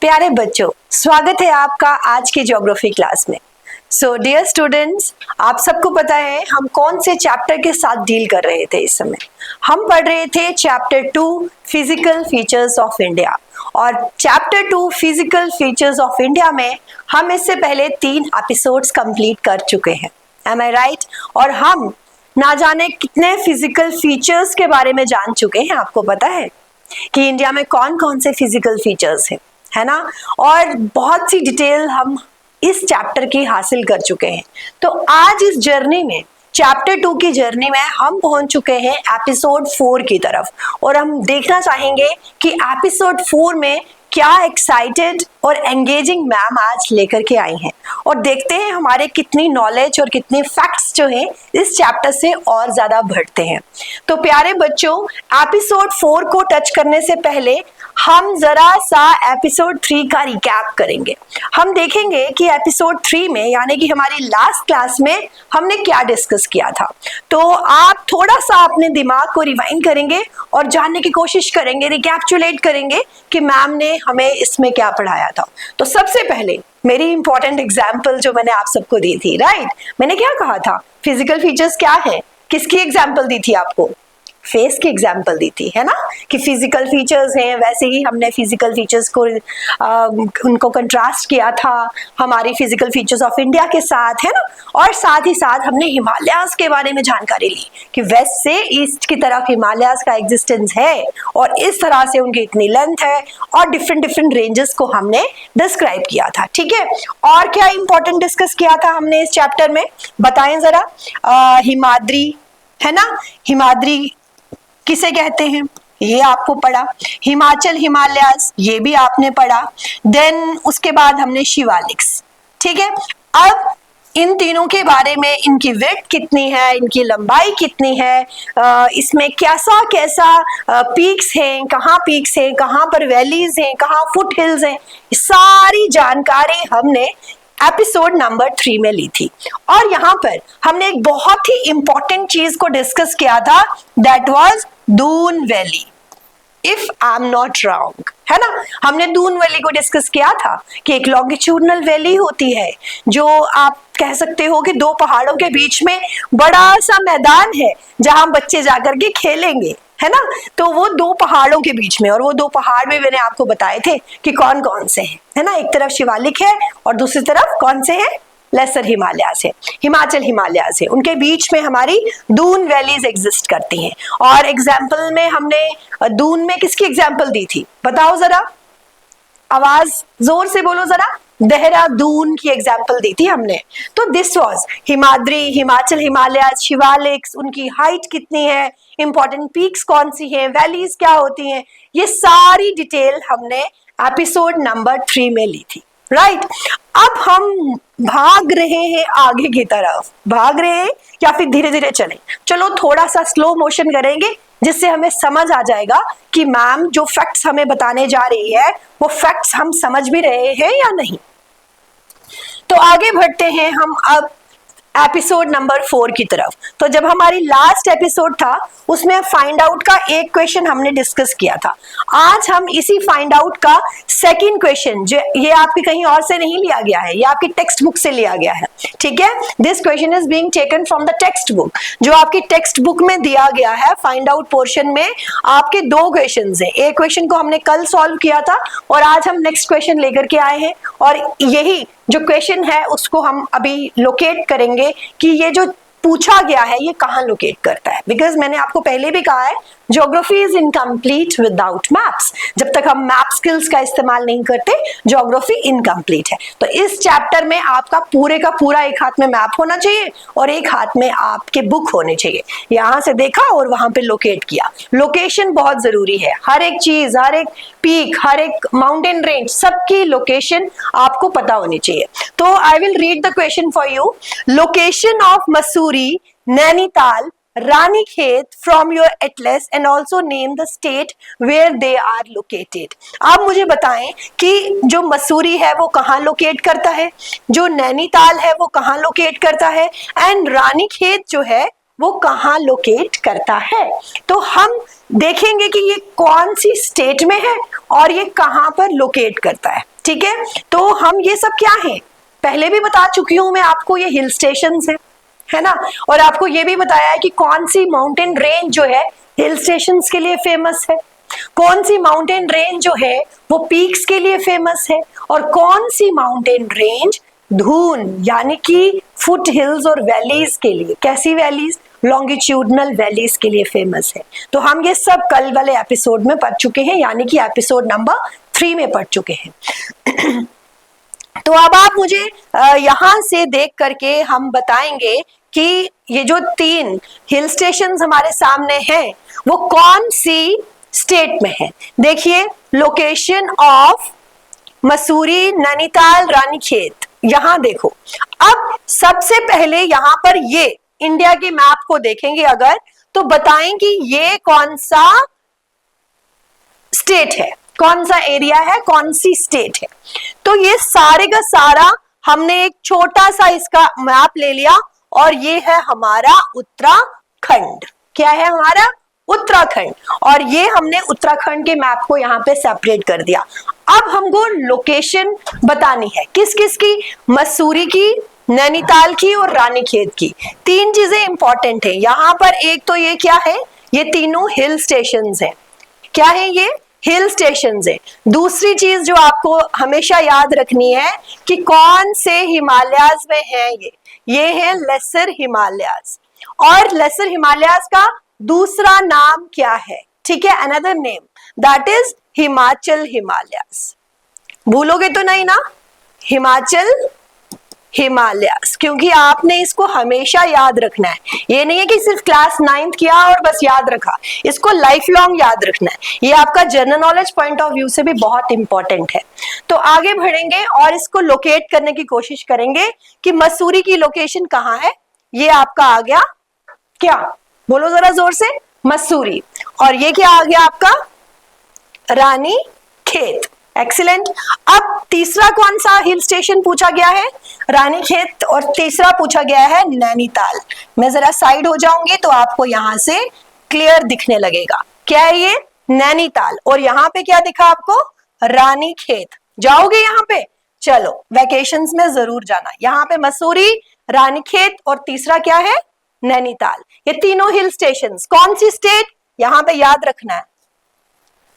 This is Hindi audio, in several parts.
प्यारे बच्चों, स्वागत है आपका आज की ज्योग्राफी क्लास में। सो डियर स्टूडेंट्स, आप सबको पता है हम कौन से चैप्टर के साथ डील कर रहे थे। इस समय हम पढ़ रहे थे chapter 2 physical features of India, और chapter 2 physical features of India में हम इससे पहले 3 एपिसोड्स कंप्लीट कर चुके हैं। एम आई राइट? और हम ना जाने कितने फिजिकल फीचर्स के बारे में जान चुके हैं। आपको पता है कि इंडिया में कौन कौन से फिजिकल फीचर्स हैं, है ना? और बहुत सी डिटेल हम इस चैप्टर की हासिल कर चुके हैं। तो आज इस जर्नी में, चैप्टर 2 की जर्नी में हम पहुंच चुके हैं एपिसोड 4 की तरफ, और हम देखना चाहेंगे कि एपिसोड 4 में क्या एक्साइटेड और एंगेजिंग मैम आज लेकर के आई हैं, और देखते हैं हमारे कितनी नॉलेज और कितने फैक्ट्स जो हैं इस चैप्टर से और ज्यादा बढ़ते हैं। तो प्यारे बच्चों, एपिसोड 4 को टच करने से पहले हम जरा सा एपिसोड 3 का रिकैप करेंगे। हम देखेंगे कि एपिसोड 3 में, यानी कि हमारी लास्ट क्लास में, हमने क्या डिस्कस किया था। तो आप थोड़ा सा अपने दिमाग को रिवाइंड करेंगे और जानने की कोशिश करेंगे, रिकैप्चुलेट करेंगे कि मैम ने हमें इसमें क्या पढ़ाया था। तो सबसे पहले मेरी इंपॉर्टेंट एग्जाम्पल जो मैंने आप सबको दी थी, राइट? मैंने क्या कहा था? फिजिकल फीचर्स क्या है? किसकी एग्जाम्पल दी थी आपको? फेस की एग्जाम्पल दी थी, है ना? कि फिजिकल फीचर्स हैं, वैसे ही हमने फिजिकल फीचर्स को उनको कंट्रास्ट किया था हमारी फिजिकल फीचर्स ऑफ इंडिया के साथ, है ना? और साथ ही साथ हमने हिमालयाज के बारे में जानकारी ली कि वेस्ट से ईस्ट की तरफ हिमालयाज का एग्जिस्टेंस है, और इस तरह से उनकी इतनी लेंथ है, और डिफरेंट डिफरेंट रेंजेस को हमने डिस्क्राइब किया था। ठीक है, और क्या इंपॉर्टेंट डिस्कस किया था हमने इस चैप्टर में? बताएं जरा। हिमाद्री, है ना? हिमाद्री किसे कहते हैं, ये आपको पढ़ा। हिमाचल हिमालयाज, ये भी आपने पढ़ा। देन उसके बाद हमने शिवालिक्स। ठीक है, अब इन तीनों के बारे में, इनकी विड्थ कितनी है, इनकी लंबाई कितनी है, इसमें कैसा कैसा पीक्स हैं, कहाँ पीक्स हैं, कहाँ पर वैलीज हैं, कहाँ फुट हिल्स हैं, सारी जानकारी हमने एपिसोड नंबर 3 में ली थी। और यहाँ पर हमने एक बहुत ही इंपॉर्टेंट चीज को डिस्कस किया था, that was Doon valley, if I am not wrong, है ना? हमने दून वैली को डिस्कस किया था कि एक लॉन्गिट्यूडनल वैली होती है, जो आप कह सकते हो कि 2 पहाड़ों के बीच में बड़ा सा मैदान है जहां बच्चे जाकर के खेलेंगे, है ना? तो वो 2 पहाड़ों के बीच में, और वो 2 पहाड़ भी मैंने आपको बताए थे कि कौन कौन से हैं, है ना? एक तरफ शिवालिक है और दूसरी तरफ कौन से हैं? लेसर हिमालयाज है, हिमाचल हिमालयाज है। उनके बीच में हमारी दून वैलीज एग्जिस्ट करती हैं। और एग्जाम्पल में हमने दून में किसकी एग्जाम्पल दी थी? बताओ जरा, आवाज जोर से बोलो जरा। देहरादून की एग्जाम्पल दी थी हमने। तो दिस वाज हिमाद्री, हिमाचल हिमालयाज, शिवालिक्स, उनकी हाइट कितनी है, इंपॉर्टेंट पीक्स कौन सी हैं, वैलीज क्या होती हैं, ये सारी डिटेल हमने एपिसोड नंबर 3 में ली थी, राइट? अब हम भाग रहे हैं आगे की तरफ। भाग रहे हैं या फिर धीरे धीरे चलें? चलो थोड़ा सा स्लो मोशन करेंगे, जिससे हमें समझ आ जाएगा कि मैम जो फैक्ट्स हमें बताने जा रही है वो फैक्ट्स हम समझ भी रहे हैं या नहीं। तो आगे बढ़ते हैं हम अब एपिसोड नंबर 4 की तरफ। तो जब हमारी लास्ट एपिसोड था उसमें फाइंड आउट का एक क्वेश्चन हमने डिस्कस किया था। आज हम इसी फाइंड आउट का सेकंड क्वेश्चन, जो ये आपके कहीं और से नहीं लिया गया है, ये आपकी टेक्स्ट बुक से लिया गया है। ठीक है, this question is being taken from the text book. जो आपकी टेक्स्ट बुक में दिया गया है फाइंड आउट पोर्शन में आपके 2 क्वेश्चन है। एक क्वेश्चन को हमने कल सॉल्व किया था और आज हम नेक्स्ट क्वेश्चन लेकर के आए हैं, और यही जो क्वेश्चन है उसको हम अभी लोकेट करेंगे कि ये जो पूछा गया है ये कहाँ लोकेट करता है। बिकॉज मैंने आपको पहले भी कहा है, geography is incomplete without maps. जब तक हम मैप स्किल्स का इस्तेमाल नहीं करते, ज्योग्राफी इनकम्प्लीट है। तो इस चैप्टर में आपका पूरे का पूरा एक हाथ में मैप होना चाहिए और एक हाथ में आपके बुक होने चाहिए। यहां से देखा और वहां पे लोकेट किया। लोकेशन बहुत जरूरी है। हर एक चीज, हर एक पीक, हर एक माउंटेन रेंज, सबकी लोकेशन आपको पता होनी चाहिए। तो I will read the question for you. Location of Mussoorie, Nainital, Ranikhet from your atlas and also name the state where they are located। आप मुझे बताएं कि जो मसूरी है वो कहाँ लोकेट करता है, जो नैनीताल है वो कहाँ लोकेट करता है, एंड रानीखेत जो है वो कहाँ लोकेट करता है। तो हम देखेंगे कि ये कौन सी स्टेट में है और ये कहाँ पर लोकेट करता है। ठीक है, तो हम ये सब क्या है पहले भी बता चुकी हूं मैं आपको, ये हिल स्टेशंस है ना, और आपको ये भी बताया है कि कौन सी माउंटेन रेंज जो है हिल स्टेशंस के लिए फेमस है, कौन सी माउंटेन रेंज जो है वो पीक्स के लिए फेमस है, और कौन सी माउंटेन रेंज धून यानी कि फुट हिल्स और वैलीज के लिए, कैसी वैलीज, लॉन्गिट्यूडनल वैलीज के लिए फेमस है। तो हम ये सब कल वाले एपिसोड में पढ़ चुके हैं, यानी कि एपिसोड नंबर 3 में पढ़ चुके हैं। तो अब आप मुझे यहां से देख करके हम बताएंगे कि ये जो 3 हिल स्टेशंस हमारे सामने हैं वो कौन सी स्टेट में है। देखिए, लोकेशन ऑफ मसूरी, नैनीताल, रानीखेत, यहां देखो। अब सबसे पहले यहां पर ये इंडिया के मैप को देखेंगे अगर, तो बताएं कि ये कौन सा स्टेट है, कौन सा एरिया है, कौन सी स्टेट है। तो ये सारे का सारा हमने एक छोटा सा इसका मैप ले लिया और ये है हमारा उत्तराखंड। क्या है हमारा? उत्तराखंड। और ये हमने उत्तराखंड के मैप को यहाँ पे सेपरेट कर दिया। अब हमको लोकेशन बतानी है किस किस की, मसूरी की, नैनीताल की और रानीखेत की। 3 चीजें इंपॉर्टेंट है यहाँ पर। एक तो ये क्या है, ये तीनों हिल स्टेशंस हैं। क्या है ये? हिल स्टेशंस है। दूसरी चीज जो आपको हमेशा याद रखनी है कि कौन से हिमालयाज में है ये है लेसर हिमालयाज। और लेसर हिमालयाज का दूसरा नाम क्या है? ठीक है, another name that is Himachal Himalayas. भूलोगे तो नहीं ना, हिमाचल हिमालयाज, क्योंकि आपने इसको हमेशा याद रखना है। ये नहीं है कि सिर्फ क्लास 9th किया और बस याद रखा, इसको लाइफ लॉन्ग याद रखना है। ये आपका general knowledge point of view से भी बहुत इंपॉर्टेंट है। तो आगे बढ़ेंगे और इसको लोकेट करने की कोशिश करेंगे कि मसूरी की लोकेशन कहाँ है। ये आपका आ गया क्या, बोलो जरा जोर से, मसूरी। और ये क्या आ गया आपका? रानीखेत। एक्सीलेंट। अब तीसरा कौन सा हिल स्टेशन पूछा गया है? रानीखेत। और तीसरा पूछा गया है नैनीताल। मैं जरा साइड हो जाऊंगी तो आपको यहां से क्लियर दिखने लगेगा। क्या है ये? नैनीताल। और यहाँ पे क्या दिखा आपको? रानीखेत। जाओगे यहाँ पे? चलो, वेकेशंस में जरूर जाना। यहाँ पे मसूरी, रानीखेत और तीसरा क्या है? नैनीताल। ये तीनों हिल स्टेशंस। कौन सी स्टेट? यहाँ पे याद रखना है।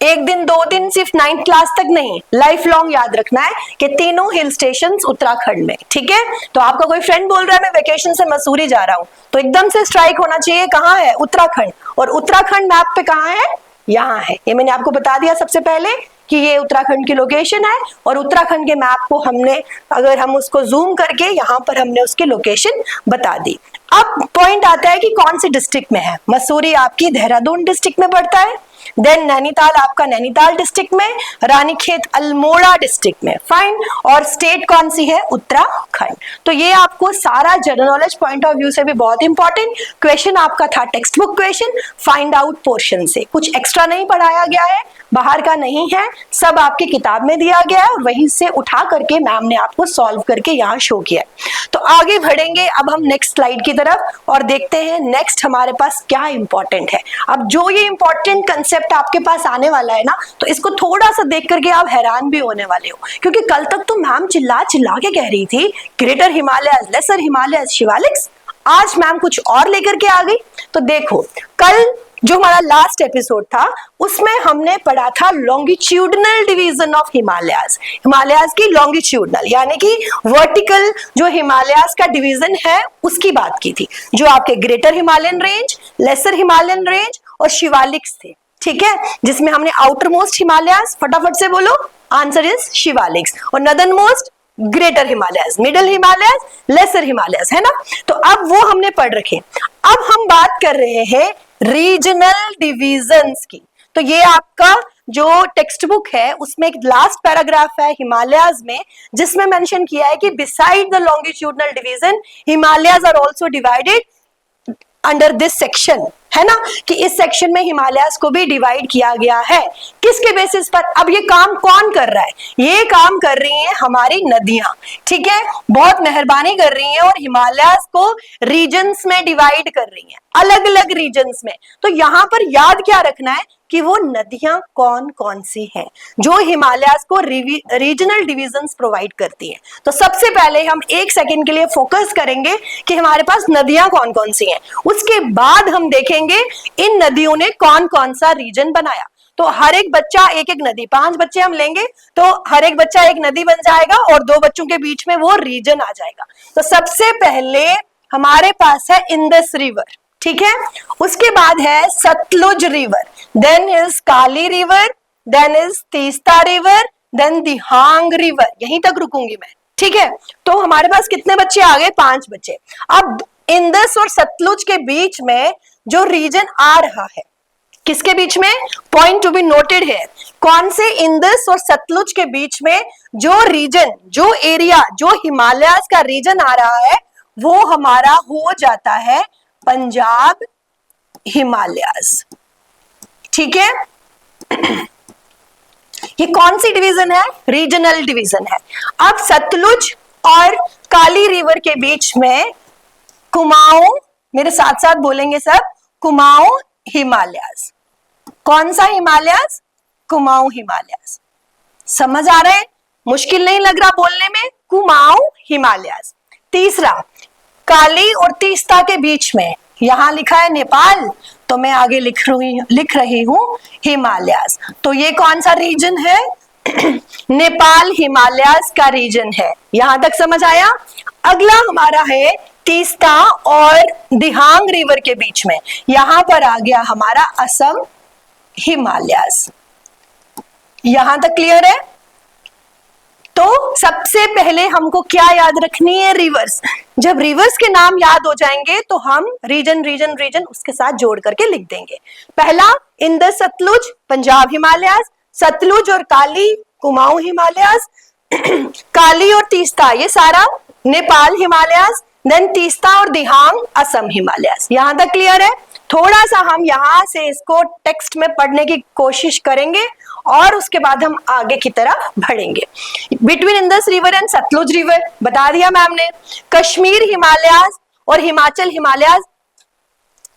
1 दिन 2 दिन सिर्फ 9th क्लास तक नहीं, लाइफ लॉन्ग याद रखना है कि तीनों हिल स्टेशंस उत्तराखंड में। ठीक है, तो आपका कोई फ्रेंड बोल रहा है मैं वेकेशन से मसूरी जा रहा हूं, तो एकदम से स्ट्राइक होना चाहिए कहाँ है? उत्तराखंड। और उत्तराखंड मैप पे कहाँ है? यहाँ है। ये मैंने आपको बता दिया सबसे पहले कि ये उत्तराखंड की लोकेशन है। और उत्तराखंड के मैप को हमने, अगर हम उसको जूम करके यहाँ पर हमने उसकी लोकेशन बता दी। अब पॉइंट आता है कि कौन सी डिस्ट्रिक्ट में है। मसूरी आपकी देहरादून डिस्ट्रिक्ट में पड़ता है, देन नैनीताल आपका नैनीताल डिस्ट्रिक्ट में, रानीखेत अल्मोड़ा डिस्ट्रिक्ट में। फाइन। और स्टेट कौन सी है? उत्तराखंड। तो ये आपको सारा general knowledge point of view से भी बहुत इंपॉर्टेंट क्वेश्चन आपका था, text book question, find out portion से। कुछ एक्स्ट्रा नहीं पढ़ाया गया है, बाहर का नहीं है, सब आपकी किताब में दिया गया है और वहीं से उठा करके मैम ने आपको सॉल्व करके यहाँ शो किया है। तो आगे बढ़ेंगे अब हम नेक्स्ट स्लाइड की तरफ और देखते हैं नेक्स्ट हमारे पास क्या इंपॉर्टेंट है। अब जो ये इंपॉर्टेंट कंसेप्ट आपके पास आने वाला है ना, तो इसको थोड़ा सा देख करके आप हैरान भी होने वाले हो, क्योंकि कल तक तो मैम चिल्ला चिल्ला के कह रही थी ग्रेटर हिमालयस, लेसर हिमालयस, शिवालिक्स। आज मैम कुछ और लेकर के आ गई। तो देखो, कल जो हमारा लास्ट एपिसोड था उसमें हमने पढ़ा था longitudinal division of Himalayas. Himalayas की लॉन्गिट्यूडनल यानी कि वर्टिकल जो हिमालयाज का डिवीजन है उसकी बात की थी, जो आपके greater Himalayan range, lesser Himalayan range और शिवालिक्स थे। ठीक है, जिसमें हमने आउटर मोस्ट हिमालयाज, फटाफट से बोलो, आंसर इज शिवालिक्स, और northernmost greater Himalayas, middle Himalayas, lesser Himalayas, है ना। तो अब वो हमने पढ़ रखे। अब हम बात कर रहे हैं रीजनल डिवीजन्स की। तो ये आपका जो टेक्स्ट बुक है उसमें एक लास्ट पैराग्राफ है हिमालयाज में, जिसमें मेंशन किया है कि beside the longitudinal division Himalayas are also divided under this section, है ना, कि इस सेक्शन में हिमालयास को भी डिवाइड किया गया है। किसके बेसिस पर? अब ये काम कौन कर रहा है? ये काम कर रही हैं हमारी नदियां, ठीक है, बहुत मेहरबानी कर रही हैं और हिमालयास को रीजन्स में डिवाइड कर रही हैं, अलग अलग रीजन्स में। तो यहाँ पर याद क्या रखना है कि वो नदियां कौन कौन सी हैं जो हिमालयास को रीजनल डिविजन्स प्रोवाइड करती हैं। तो सबसे पहले हम एक सेकंड के लिए फोकस करेंगे कि हमारे पास नदियां कौन कौन सी हैं, उसके बाद हम देखेंगे इन नदियों ने कौन कौन सा रीजन बनाया। तो हर एक बच्चा एक एक नदी, 5 बच्चे हम लेंगे तो हर एक बच्चा एक नदी बन जाएगा और 2 बच्चों के बीच में वो रीजन आ जाएगा। तो सबसे पहले हमारे पास है इंदस रिवर, ठीक है, उसके बाद है Sutlej river, then is Kali river, then is Teesta river, then Dihang river. यहीं तक रुकूंगी मैं, ठीक है। तो हमारे पास कितने बच्चे आ गए? 5 बच्चे। अब इंदस और सतलुज के बीच में जो रीजन आ रहा है, किसके बीच में? पॉइंट टू बी नोटेड है, कौन से? इंदस और सतलुज के बीच में जो रीजन, जो एरिया, जो हिमालयास का रीजन आ रहा है वो हमारा हो जाता है पंजाब हिमालयास, ठीक है। ये कौन सी डिवीजन है? रीजनल डिवीजन है। अब सतलुज और काली रिवर के बीच में कुमाऊं, मेरे साथ साथ बोलेंगे सब, कुमाऊं हिमालयास। कौन सा हिमालयास? कुमाऊं हिमालयास। समझ आ रहा है? मुश्किल नहीं लग रहा बोलने में? कुमाऊं हिमालयास। तीसरा, काली और तीस्ता के बीच में, यहां लिखा है नेपाल, तो मैं आगे लिख रही हूं हिमालयास। तो ये कौन सा रीजन है? नेपाल हिमालयास का रीजन है। यहां तक समझ आया? अगला हमारा है तीस्ता और दिहांग रिवर के बीच में, यहां पर आ गया हमारा असम हिमालयास। यहां तक क्लियर है? तो सबसे पहले हमको क्या याद रखनी है? रिवर्स। जब रिवर्स के नाम याद हो जाएंगे तो हम रीजन रीजन रीजन उसके साथ जोड़ करके लिख देंगे। पहला इंदस सतलुज पंजाब हिमालयास, सतलुज और काली कुमाऊं हिमालयास, काली और तीस्ता ये सारा नेपाल हिमालयास, देन तीस्ता और दिहांग असम हिमालयास। यहां तक क्लियर है? थोड़ा सा हम यहां से इसको टेक्स्ट में पढ़ने की कोशिश करेंगे और उसके बाद हम आगे की तरफ बढ़ेंगे। Between Indus river and Sutlej river बता दिया मैम ने। कश्मीर हिमालयास और हिमाचल हिमालयास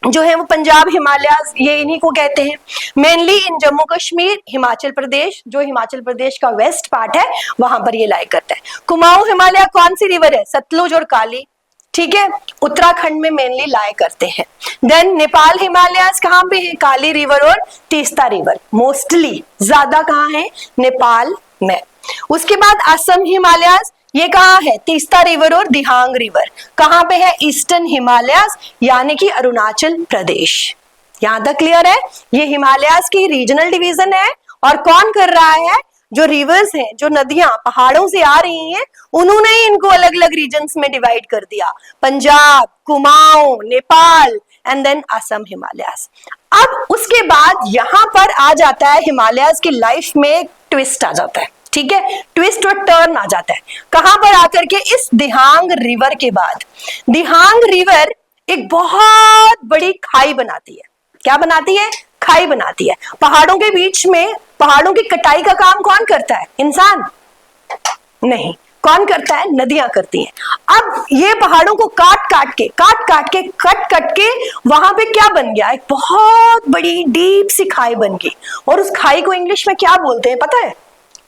जो है वो पंजाब हिमालयास, ये इन्हीं को कहते हैं। मेनली इन जम्मू कश्मीर, हिमाचल प्रदेश, जो हिमाचल प्रदेश का वेस्ट पार्ट है वहां पर ये लाई करता है। कुमाऊं हिमालय कौन सी रिवर है? सतलुज और काली, ठीक है, उत्तराखंड में मेनली लाई करते हैं। देन नेपाल हिमालयास कहाँ पे है? काली रिवर और तीस्ता रिवर मोस्टली, ज्यादा कहाँ है? नेपाल में। उसके बाद असम हिमालयास, ये कहाँ है? तीस्ता रिवर और दिहांग रिवर कहाँ पे है? ईस्टर्न हिमालयास यानी कि अरुणाचल प्रदेश। यहां तक क्लियर है? ये हिमालयास की रीजनल डिवीजन है और कौन कर रहा है? जो रिवर्स हैं, जो नदियां पहाड़ों से आ रही हैं, उन्होंने इनको अलग अलग रीजन्स में डिवाइड कर दिया, पंजाब, कुमाऊं, नेपाल एंड देन असम हिमालयास। अब उसके बाद यहां पर आ जाता है हिमालयास की लाइफ में एक ट्विस्ट आ जाता है, ठीक है, ट्विस्ट और टर्न आ जाता है। कहां पर आकर के? इस दिहांग रिवर के बाद। दिहांग रिवर एक बहुत बड़ी खाई बनाती है। क्या बनाती है? खाई बनाती है। पहाड़ों के बीच में, पहाड़ों की कटाई का काम कौन करता है? इंसान नहीं, कौन करता है? नदियां करती हैं। अब ये पहाड़ों को काट काट के वहां पे क्या बन गया? एक बहुत बड़ी डीप सी खाई बन गई। और उस खाई को इंग्लिश में क्या बोलते हैं पता है?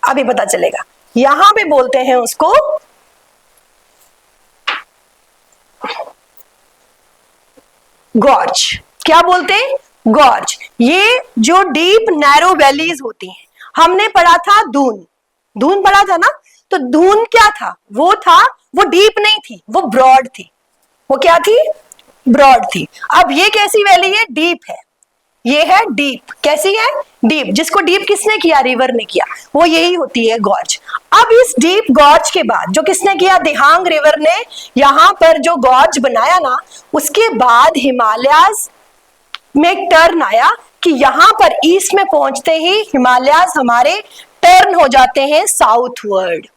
अभी पता चलेगा। यहां पे बोलते हैं उसको गॉर्ज। क्या बोलते हैं? गॉर्ज। ये जो डीप नैरो वैलीज होती हैं, हमने पढ़ा था दून, दून पढ़ा था ना? तो दून क्या था? वो डीप नहीं थी, वो ब्रॉड थी। वो क्या थी? ब्रॉड थी। अब ये कैसी वैली है? डीप है। ये है डीप। कैसी है? डीप। जिसको डीप किसने किया? रिवर ने किया। वो यही होती है गॉर्ज। अब इस डीप गॉर्ज के बाद जो किसने किया? दिहांग रिवर ने यहां पर जो गॉर्ज बनाया ना, उसके बाद हिमालयास में एक टर्न आया कि यहां पर ईस्ट में पहुंचते ही हिमालयास हमारे टर्न हो जाते हैं साउथवर्ड।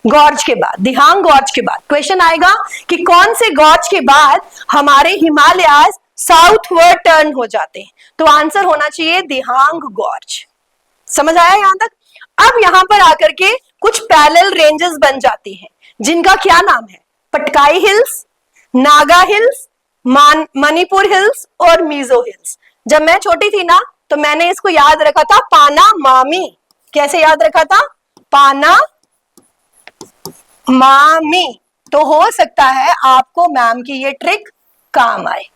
गॉर्ज के बाद, दिहांग गॉर्ज के बाद क्वेश्चन आएगा कि कौन से गॉर्ज के बाद हमारे हिमालयास साउथवर्ड टर्न हो जाते हैं। तो आंसर होना चाहिए दिहांग गॉर्ज। समझ आया यहां तक? अब यहां पर आकर के कुछ पैरेलल रेंजेस बन जाती हैं जिनका क्या नाम है? Patkai hills, Naga hills, Manipur hills और मिजो हिल्स। जब मैं छोटी थी ना तो मैंने इसको याद रखा था पाना मामी। कैसे याद रखा था? पाना मामी। तो हो सकता है आपको मैम की ये ट्रिक काम आए।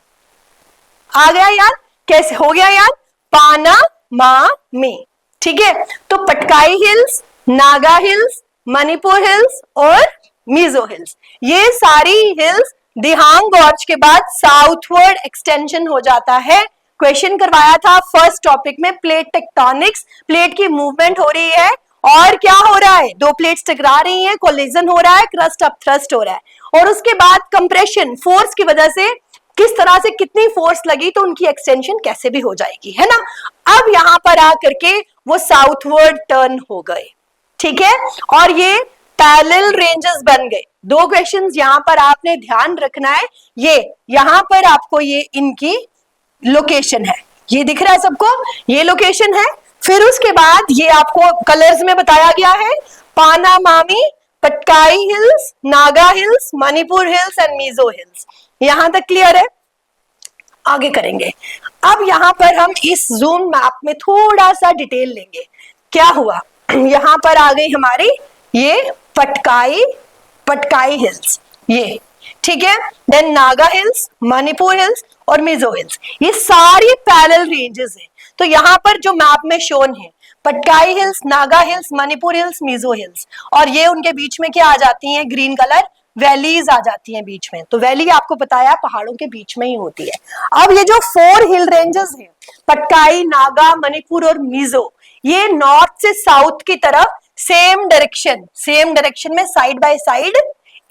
आ गया याद? कैसे हो गया याद? पाना मामी। ठीक है, तो Patkai hills, Naga hills, Manipur hills और मिजो हिल्स, ये सारी हिल्स दिहांग गॉर्ज के बाद साउथवर्ड एक्सटेंशन हो जाता है। क्वेश्चन करवाया था फर्स्ट टॉपिक में, प्लेट टेक्टोनिक्स, प्लेट की मूवमेंट हो रही है और क्या हो रहा है? दो प्लेट्स टकरा रही हैं, कोलिजन हो रहा है, क्रस्ट अप थ्रस्ट हो रहा है और उसके बाद कंप्रेशन फोर्स की वजह से किस तरह से कितनी फोर्स लगी तो उनकी एक्सटेंशन कैसे भी हो जाएगी, है ना। अब यहां पर आकर के वो साउथवर्ड टर्न हो गए, ठीक है, और ये पैरेलल रेंजेस बन गए। दो क्वेश्चंस यहां पर आपने ध्यान रखना है। ये यहां पर आपको ये इनकी लोकेशन है, ये दिख रहा है सबको, ये लोकेशन है। फिर उसके बाद ये आपको कलर्स में बताया गया है, पानामामी, Patkai hills, Naga hills, Manipur hills and Mizo hills. यहां तक क्लियर है? आगे करेंगे। अब यहां पर हम इस जूम मैप में थोड़ा सा डिटेल लेंगे। क्या हुआ? यहां पर आ गई हमारी ये पटकाई हिल्स, ये ठीक है, then Naga hills, Manipur hills और मिजो हिल्स, ये सारी पैरेलल रेंजेस हैं। तो यहां पर जो मैप में शोन है Patkai hills, Naga hills, Manipur hills, Mizo hills, और ये उनके बीच में क्या आ जाती हैं? ग्रीन कलर वैलीज आ जाती हैं बीच में। तो वैली आपको बताया पहाड़ों के बीच में ही होती है। अब ये जो 4 हिल रेंजेस हैं, पटकाई, नागा, मणिपुर और मिजो, ये नॉर्थ से साउथ की तरफ सेम डायरेक्शन में साइड बाय साइड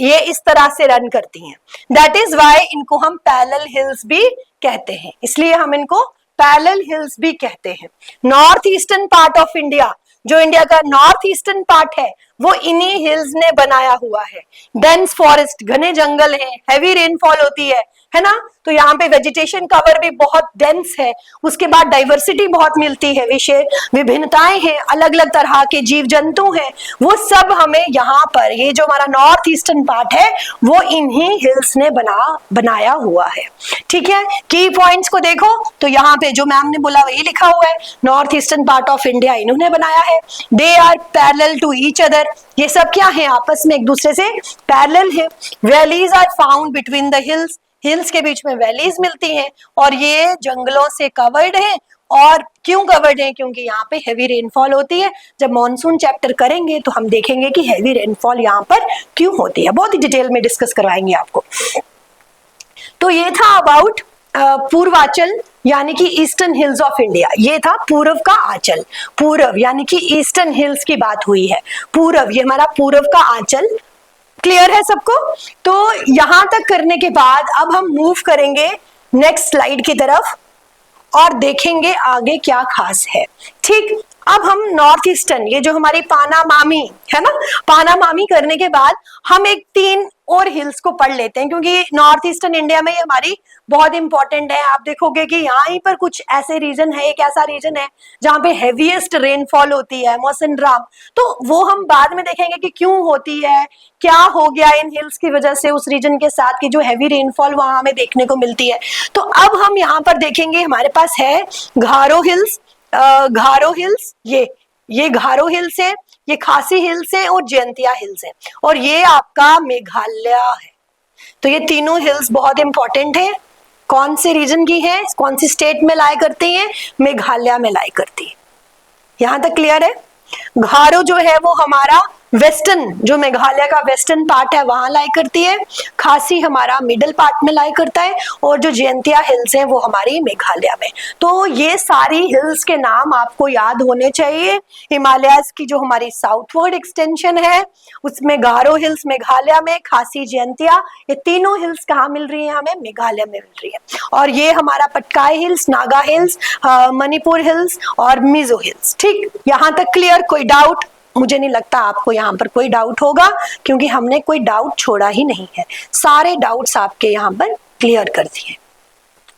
ये इस तरह से रन करती हैं। दैट इज वाई इनको हम पैरेलल हिल्स भी कहते हैं, इसलिए हम इनको पैरेलल हिल्स भी कहते हैं। North eastern part of India, जो इंडिया का नॉर्थ ईस्टर्न पार्ट है, वो इन्हीं हिल्स ने बनाया हुआ है। डेंस फॉरेस्ट, घने जंगल है, हैवी रेनफॉल होती है ना, तो यहाँ पे वेजिटेशन कवर भी बहुत डेंस है। उसके बाद डाइवर्सिटी बहुत मिलती है, विषय विभिन्नताएं हैं, अलग अलग तरह के जीव जंतु हैं, वो सब हमें यहाँ पर, ये जो हमारा नॉर्थ ईस्टर्न पार्ट है वो इन्हीं हिल्स ने बनाया हुआ है। ठीक है, की पॉइंट्स को देखो तो यहाँ पे जो मैम ने बोला वही लिखा हुआ है, north eastern part of India इन्होंने बनाया है। They are parallel to each other, ये सब क्या है? आपस में एक दूसरे से पैरेलल है। Valleys are found between the hills, hills के बीच में वैलीज मिलती हैं और ये जंगलों से कवर्ड है। और क्यों कवर्ड है? क्योंकि यहाँ पे हैवी रेनफॉल होती है। जब मॉनसून चैप्टर करेंगे तो हम देखेंगे कि हैवी रेनफॉल यहाँ पर क्यों होती है, बहुत ही डिटेल में डिस्कस करवाएंगे आपको। तो ये था अबाउट पूर्वांचल यानी कि ईस्टर्न हिल्स ऑफ इंडिया, ये था पूर्व का आंचल। पूर्व यानी कि ईस्टर्न हिल्स की बात हुई है, पूर्व, ये हमारा पूर्व का आंचल। क्लियर है सबको? तो यहां तक करने के बाद अब हम मूव करेंगे नेक्स्ट स्लाइड की तरफ और देखेंगे आगे क्या खास है। ठीक, अब हम नॉर्थ ईस्टर्न, ये जो हमारी पानामामी है ना, पानामामी करने के बाद हम एक 3 और हिल्स को पढ़ लेते हैं, क्योंकि नॉर्थ ईस्टर्न इंडिया में ये हमारी बहुत इंपॉर्टेंट है। आप देखोगे कि यहाँ पर कुछ ऐसे रीजन है, एक ऐसा रीजन है जहाँ पे हेवीएस्ट रेनफॉल होती है, मौसनराम, तो वो हम बाद में देखेंगे कि क्यों होती है, क्या हो गया इन हिल्स की वजह से उस रीजन के साथ की जो हैवी रेनफॉल वहां हमें देखने को मिलती है। तो अब हम यहाँ पर देखेंगे, हमारे पास है घारो हिल्स, ये घारो हिल्स है, ये खासी हिल्स है और जयंतिया हिल्स है, और ये आपका मेघालय है। तो ये तीनों हिल्स बहुत इंपॉर्टेंट है। कौन से रीजन की है, कौन सी स्टेट में लाई करती है? मेघालय में लाई करती है। यहां तक क्लियर है? घारो जो है वो हमारा वेस्टर्न, जो मेघालय का वेस्टर्न पार्ट है वहां लाई करती है, खासी हमारा मिडिल पार्ट में लाई करता है, और जो जयंतिया हिल्स है वो हमारी मेघालय में। तो ये सारी हिल्स के नाम आपको याद होने चाहिए। हिमालयस की जो हमारी साउथवर्ड एक्सटेंशन है उसमें घारो हिल्स मेघालय में, खासी, जयंतिया, ये तीनों हिल्स कहाँ मिल रही है? हमें मेघालय में मिल रही है। और ये हमारा Patkai hills, Naga hills, Manipur hills और मिजो हिल्स। ठीक, यहाँ तक क्लियर? कोई डाउट? मुझे नहीं लगता आपको यहाँ पर कोई डाउट होगा, क्योंकि हमने कोई डाउट छोड़ा ही नहीं है, सारे डाउट्स आपके यहाँ पर क्लियर कर दिए।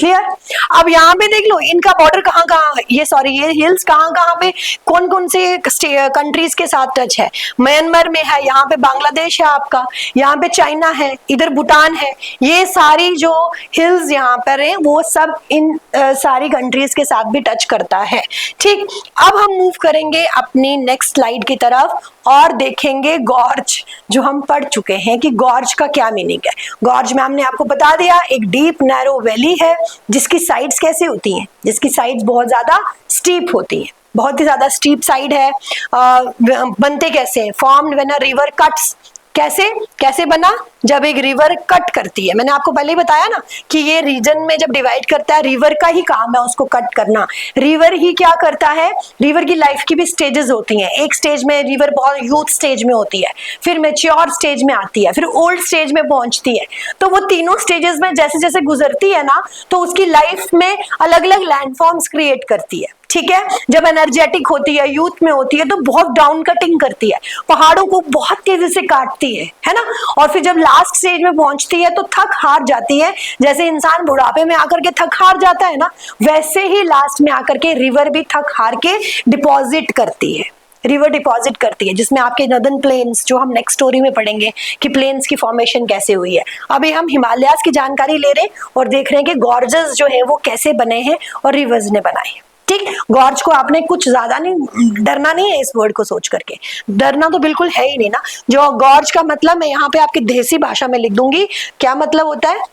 क्लियर। अब यहाँ पे देख लो इनका बॉर्डर कहाँ कहाँ है, ये सॉरी ये हिल्स कहाँ कहाँ पे कौन कौन से कंट्रीज के साथ टच है। म्यांमार में है, यहाँ पे बांग्लादेश है आपका, यहाँ पे चाइना है, इधर भूटान है। ये सारी जो हिल्स यहाँ पर है वो सब इन सारी कंट्रीज के साथ भी टच करता है। ठीक, अब हम मूव करेंगे अपनी नेक्स्ट स्लाइड की तरफ और देखेंगे गॉर्ज, जो हम पढ़ चुके हैं कि गॉर्ज का क्या मीनिंग है। गॉर्ज में हमने आपको बता दिया एक डीप नैरो वैली है जिसकी साइड्स कैसे होती हैं, जिसकी साइड्स बहुत ज्यादा स्टीप होती हैं, बहुत ही ज्यादा स्टीप साइड है। बनते कैसे हैं, formed when a river cuts, कैसे कैसे बना, जब एक रिवर कट करती है। मैंने आपको पहले ही बताया ना कि ये रीजन में जब डिवाइड करता है, रिवर का ही काम है उसको कट करना। रिवर ही क्या करता है, रिवर की लाइफ की भी स्टेजेस होती हैं। एक स्टेज में रिवर बहुत यूथ स्टेज में होती है, फिर मैच्योर स्टेज में आती है, फिर ओल्ड स्टेज में पहुंचती है। तो वो तीनों स्टेजेस में जैसे जैसे गुजरती है ना, तो उसकी लाइफ में अलग अलग लैंडफॉर्म्स क्रिएट करती है। ठीक है, जब एनर्जेटिक होती है, यूथ में होती है, तो बहुत डाउन कटिंग करती है, पहाड़ों को बहुत तेजी से काटती है ना। और फिर जब लास्ट स्टेज में पहुंचती है तो थक हार जाती है। जैसे इंसान बुढ़ापे में आकर के थक हार जाता है ना, वैसे ही लास्ट में आकर के रिवर भी थक हार के डिपॉजिट करती है, रिवर डिपॉजिट करती है, जिसमें आपके नदन प्लेन्स, जो हम नेक्स्ट स्टोरी में पढ़ेंगे कि प्लेन्स की फॉर्मेशन कैसे हुई है। अभी हम हिमालयास की जानकारी ले रहे हैं और देख रहे हैं कि गॉर्जेस जो है वो कैसे बने हैं और रिवर्स ने बनाए हैं। ठीक, गॉर्ज को आपने कुछ ज्यादा नहीं डरना नहीं है, इस वर्ड को सोच करके डरना तो बिल्कुल है ही नहीं ना। जो गॉर्ज का मतलब मैं यहाँ पे आपकी देसी भाषा में लिख दूंगी, क्या मतलब होता है,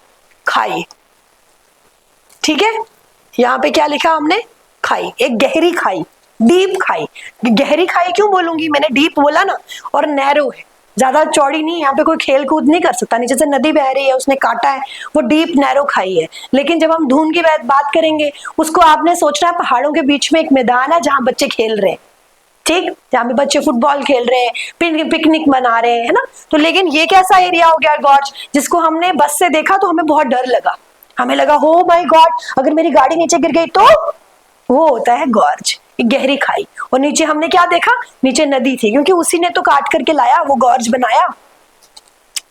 खाई। ठीक है, यहाँ पे क्या लिखा हमने, खाई, एक गहरी खाई, डीप खाई। गहरी खाई क्यों बोलूंगी, मैंने डीप बोला ना, और नैरो है, ज्यादा चौड़ी नहीं, यहाँ पे कोई खेल कूद नहीं कर सकता, नीचे से नदी बह रही है, उसने काटा है, वो डीप नैरो खाई है। लेकिन जब हम धून की बात करेंगे, उसको आपने सोचना है पहाड़ों के बीच में एक मैदान है जहां बच्चे खेल रहे हैं। ठीक, जहाँ पे बच्चे फुटबॉल खेल रहे हैं, पिकनिक मना रहे हैं, है ना। तो लेकिन ये कैसा एरिया हो गया गॉर्ज, जिसको हमने बस से देखा तो हमें बहुत डर लगा, हमें लगा हो माय गॉड अगर मेरी गाड़ी नीचे गिर गई तो। वो होता है गॉर्ज, एक गहरी खाई। और नीचे हमने क्या देखा, नीचे नदी थी, क्योंकि उसी ने तो काट करके लाया, वो गॉर्ज बनाया।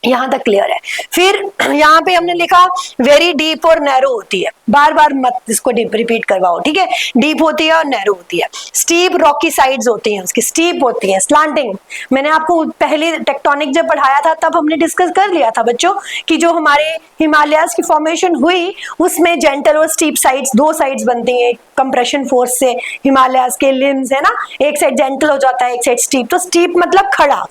यहां तक क्लियर है। फिर यहाँ पे हमने लिखा वेरी डीप और नैरो होती है, बार बार मत इसको रिपीट करवाओ, ठीक है। डीप होती है और नैरो होती है। स्टीप रॉकी साइड्स होती हैं उसकी, स्टीप होती है, स्लांटिंग। मैंने आपको पहले टेक्टोनिक जब पढ़ाया था तब हमने डिस्कस कर लिया था बच्चों कि जो हमारे हिमालयास की फॉर्मेशन हुई उसमें जेंटल और स्टीप साइड्स, दो साइड्स बनती हैं कंप्रेशन फोर्स से। हिमालयास के लिम्स है ना, एक साइड जेंटल हो जाता है, एक साइड स्टीप। तो स्टीप मतलब खड़ा।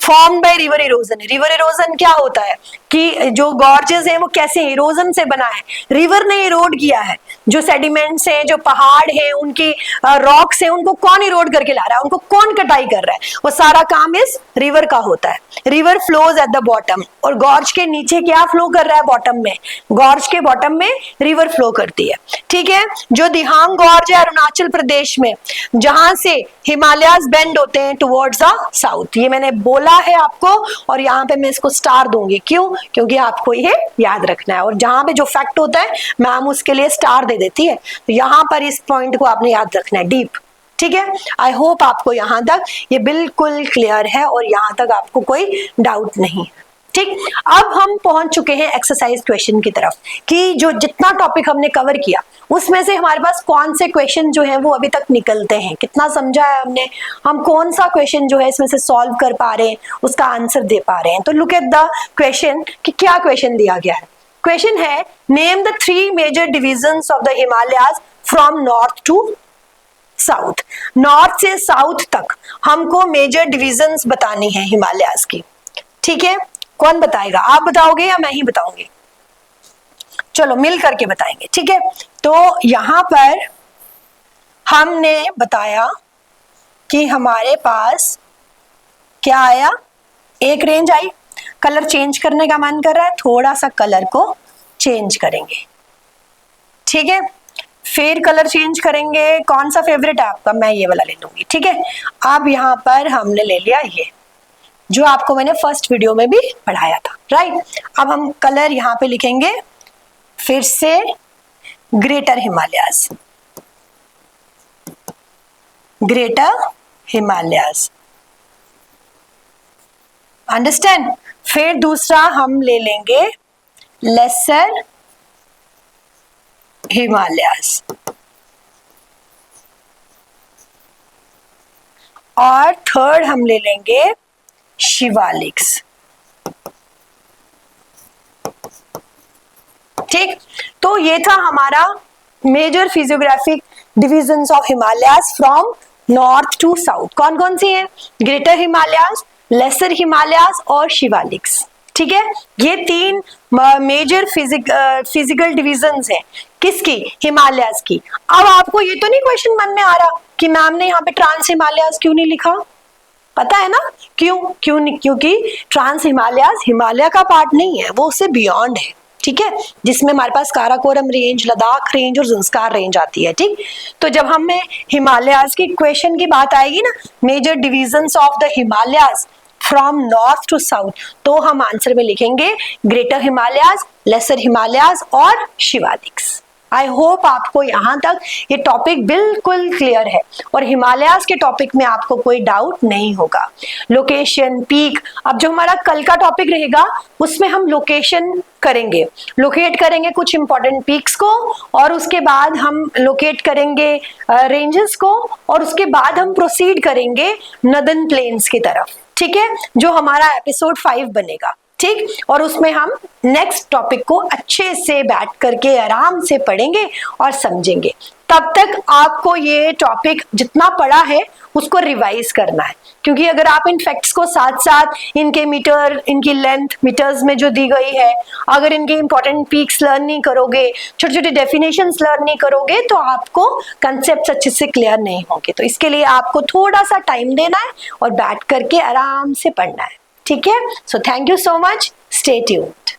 Formed by river erosion, river erosion क्या होता है कि जो गॉर्जेस है वो कैसे इरोजन से बना है, रिवर ने इरोड किया है। जो सेडिमेंट्स हैं, जो पहाड़ हैं, उनकी रॉक्स हैं, उनको कौन इरोड करके ला रहा है, उनको कौन कटाई कर रहा है, वो सारा काम इस रिवर का होता है। River flows at the bottom, और गॉर्ज के नीचे क्या फ्लो कर रहा है, बॉटम में, गॉर्ज के बॉटम में रिवर फ्लो करती है। ठीक है, जो दिहांग गॉर्ज है अरुणाचल प्रदेश में, जहां से हिमालयास बेंड होते हैं टुवर्ड्स द साउथ, ये मैंने बोला है आपको, और यहाँ पे मैं इसको स्टार दूंगी, क्यों, क्योंकि आपको ये याद रखना है। और जहां पे जो फैक्ट होता है मैम उसके लिए स्टार दे देती है, तो यहाँ पर इस पॉइंट को आपने याद रखना है, डीप। ठीक है, आई होप आपको यहाँ तक ये बिल्कुल क्लियर है और यहाँ तक आपको कोई डाउट नहीं है। ठीक, अब हम पहुंच चुके हैं एक्सरसाइज क्वेश्चन की तरफ कि जो जितना टॉपिक हमने कवर किया उसमें से हमारे पास कौन से क्वेश्चन जो है वो अभी तक निकलते हैं, कितना समझा है हमने, हम कौन सा क्वेश्चन जो है इसमें से सॉल्व कर पा रहे हैं, उसका आंसर दे पा रहे हैं। तो लुक एट द क्वेश्चन कि क्या क्वेश्चन दिया गया है। क्वेश्चन है name the 3 major divisions of the Himalayas from north to south. North से साउथ तक हमको मेजर डिविजन्स बतानी है हिमालयाज की। ठीक है, कौन बताएगा, आप बताओगे या मैं ही बताऊंगी? चलो मिल करके बताएंगे। ठीक है, तो यहां पर हमने बताया कि हमारे पास क्या आया, एक रेंज आई। कलर चेंज करने का मन कर रहा है, थोड़ा सा कलर को चेंज करेंगे। ठीक है, फिर कलर चेंज करेंगे। कौन सा फेवरेट है आपका, मैं ये वाला ले लूंगी। ठीक है, अब यहाँ पर हमने ले लिया ये जो आपको मैंने फर्स्ट वीडियो में भी पढ़ाया था, राइट। अब हम कलर यहाँ पे लिखेंगे फिर से greater Himalayas, greater Himalayas, understand. फिर दूसरा हम ले लेंगे लेसर हिमालयास और थर्ड हम ले लेंगे शिवालिक्स। ठीक, तो ये था हमारा major physiographic divisions of Himalayas from north to south. कौन कौन सी है? ग्रेटर हिमालयास, लेसर हिमालयास और शिवालिक्स। ठीक है, ये तीन मेजर फिजिकल डिविजन्स हैं। किसकी? हिमालयास की। अब आपको ये तो नहीं क्वेश्चन मन में आ रहा कि मैम ने यहाँ पे ट्रांस हिमालयास क्यों नहीं लिखा? पता है ना क्यों नहीं? क्योंकि ट्रांस हिमालयास हिमालय का पार्ट नहीं है, वो उससे बियॉन्ड है। ठीक है, जिसमें हमारे पास काराकोरम रेंज, लद्दाख रेंज और ज़ंस्कार रेंज आती है। ठीक, तो जब हमें हिमालयास की क्वेश्चन की बात आएगी ना, major divisions of the Himalayas from north to south, तो हम आंसर में लिखेंगे ग्रेटर हिमालयास, लेसर हिमालयास और शिवालिक्स। आई होप आपको यहाँ तक ये टॉपिक बिल्कुल क्लियर है और हिमालयास के टॉपिक में आपको कोई डाउट नहीं होगा। लोकेशन, पीक, अब जो हमारा कल का टॉपिक रहेगा उसमें हम लोकेशन करेंगे, लोकेट करेंगे कुछ इंपॉर्टेंट पीक्स को, और उसके बाद हम लोकेट करेंगे रेंजेस को, और उसके बाद हम प्रोसीड करेंगे नदन प्लेन्स की तरफ। ठीक है, जो हमारा एपिसोड 5 बनेगा। ठीक, और उसमें हम नेक्स्ट टॉपिक को अच्छे से बैठ करके आराम से पढ़ेंगे और समझेंगे। तब तक आपको ये टॉपिक जितना पढ़ा है उसको रिवाइज करना है, क्योंकि अगर आप इन फैक्ट्स को साथ साथ इनके मीटर, इनकी लेंथ मीटर्स में जो दी गई है, अगर इनके इंपॉर्टेंट पीक्स लर्न नहीं करोगे, छोटे छोटे डेफिनेशंस लर्न नहीं करोगे, तो आपको कंसेप्ट अच्छे से क्लियर नहीं होंगे। तो इसके लिए आपको थोड़ा सा टाइम देना है और बैठ करके आराम से पढ़ना है। ठीक है, so thank you so much, stay tuned.